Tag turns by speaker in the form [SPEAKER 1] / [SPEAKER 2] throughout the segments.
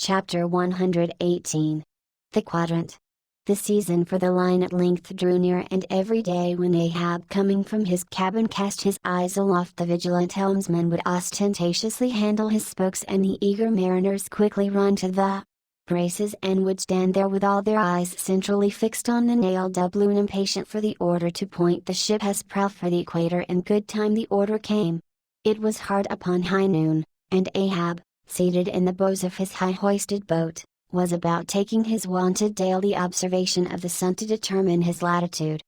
[SPEAKER 1] Chapter 118. The Quadrant. The season for the line at length drew near, and every day when Ahab, coming from his cabin, cast his eyes aloft, the vigilant helmsman would ostentatiously handle his spokes, and the eager mariners quickly run to the braces and would stand there with all their eyes centrally fixed on the nailed doubloon, impatient for the order to point the ship as prow for the equator. In good time the order came. It was hard upon high noon, and Ahab, seated in the bows of his high-hoisted boat, was about taking his wonted daily observation of the sun to determine his latitude.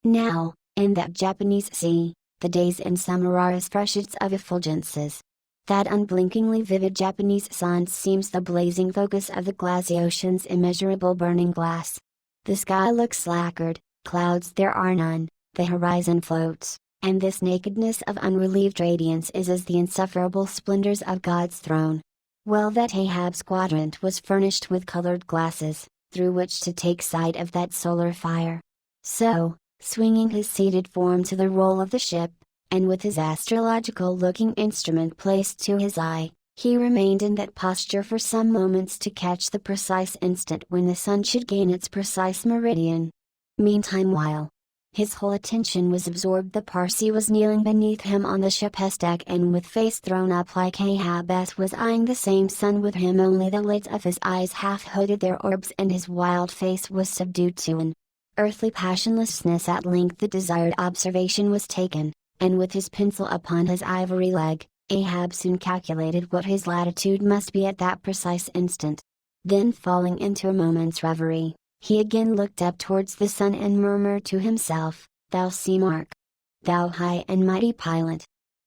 [SPEAKER 1] Now, in that Japanese sea, the days in summer are as freshets of effulgences. That unblinkingly vivid Japanese sun seems the blazing focus of the glassy ocean's immeasurable burning glass. The sky looks lacquered, clouds there are none, the horizon floats, and this nakedness of unrelieved radiance is as the insufferable splendors of God's throne. Well, that Ahab's quadrant was furnished with colored glasses, through which to take sight of that solar fire. So, swinging his seated form to the roll of the ship, and with his astrological-looking instrument placed to his eye, he remained in that posture for some moments to catch the precise instant when the sun should gain its precise meridian. Meantime, while his whole attention was absorbed, the Parsee was kneeling beneath him on the ship's deck, and with face thrown up like Ahab's was eyeing the same sun with him, only the lids of his eyes half hooded their orbs, and his wild face was subdued to an earthly passionlessness. At length the desired observation was taken, and with his pencil upon his ivory leg, Ahab soon calculated what his latitude must be at that precise instant. Then, falling into a moment's reverie, he again looked up towards the sun and murmured to himself, "Thou sea mark! Thou high and mighty pilot!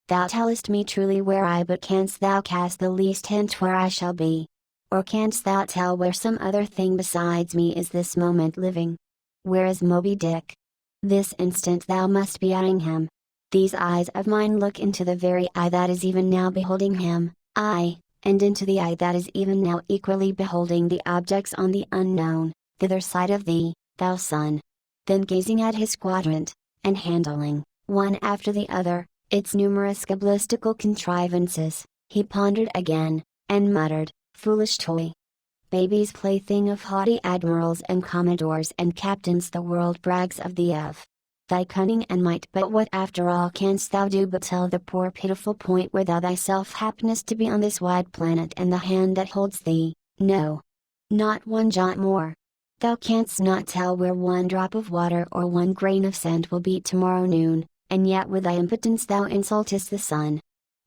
[SPEAKER 1] Thou tellest me truly where I but canst thou cast the least hint where I shall be? Or canst thou tell where some other thing besides me is this moment living? Where is Moby Dick? This instant thou must be eyeing him. These eyes of mine look into the very eye that is even now beholding him, aye, and into the eye that is even now equally beholding the objects on the unknown, thither side of thee, thou sun." Then, gazing at his quadrant, and handling, one after the other, its numerous cabalistical contrivances, he pondered again, and muttered, "Foolish toy! Baby's plaything of haughty admirals and commodores and captains, the world brags of thee, of thy cunning and might, but what after all canst thou do but tell the poor pitiful point where thou thyself happenest to be on this wide planet, and the hand that holds thee? No, not one jot more. Thou canst not tell where one drop of water or one grain of sand will be tomorrow noon, and yet with thy impotence thou insultest the sun.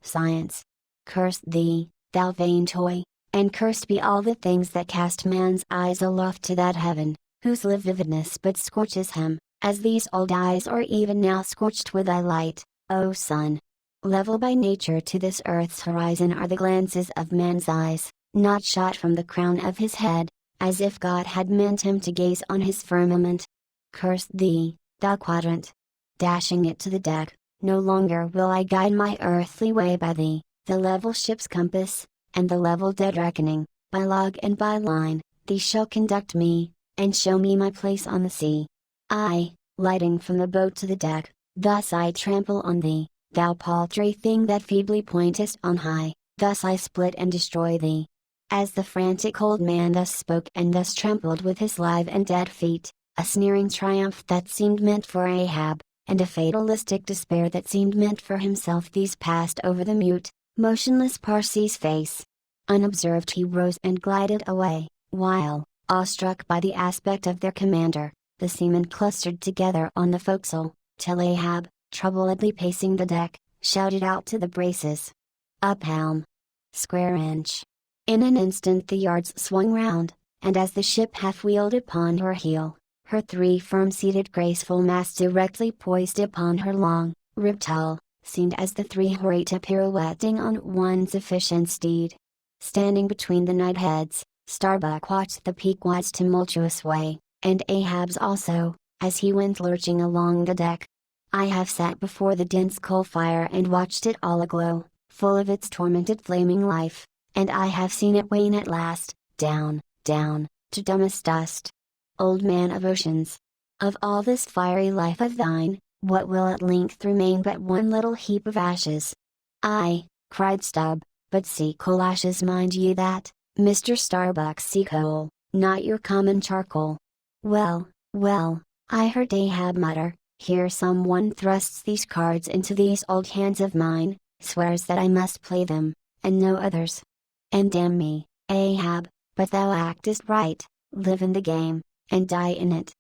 [SPEAKER 1] Science! Curse thee, thou vain toy, and cursed be all the things that cast man's eyes aloft to that heaven, whose live vividness but scorches him, as these old eyes are even now scorched with thy light, O sun! Level by nature to this earth's horizon are the glances of man's eyes, not shot from the crown of his head, as if God had meant him to gaze on his firmament. Curse thee, thou quadrant! Dashing it to the deck, no longer will I guide my earthly way by thee, the level ship's compass, and the level dead reckoning, by log and by line, thee shall conduct me, and show me my place on the sea. I, lighting from the boat to the deck, thus I trample on thee, thou paltry thing that feebly pointest on high, thus I split and destroy thee." As the frantic old man thus spoke and thus trampled with his live and dead feet, a sneering triumph that seemed meant for Ahab, and a fatalistic despair that seemed meant for himself, these passed over the mute, motionless Parsee's face. Unobserved he rose and glided away, while, awestruck by the aspect of their commander, the seamen clustered together on the forecastle, till Ahab, troubledly pacing the deck, shouted out to the braces, "Up helm! Square inch!" In an instant the yards swung round, and as the ship half-wheeled upon her heel, her three firm-seated graceful masts directly poised upon her long, ribbed hull, seemed as the three Horita pirouetting on one sufficient steed. Standing between the knightheads, Starbuck watched the Pequod's tumultuous way, and Ahab's also, as he went lurching along the deck. I have sat before the dense coal fire and watched it all aglow, full of its tormented flaming life, and I have seen it wane at last, down, down, to dumbest dust. Old man of oceans! Of all this fiery life of thine, what will at length remain but one little heap of ashes? "Aye," cried Stubb, "but see coal ashes, mind ye that, Mr. Starbucks sea coal, not your common charcoal. Well, well, I heard Ahab mutter, here someone thrusts these cards into these old hands of mine, swears that I must play them, and no others. And damn me, Ahab, but thou actest right, live in the game, and die in it.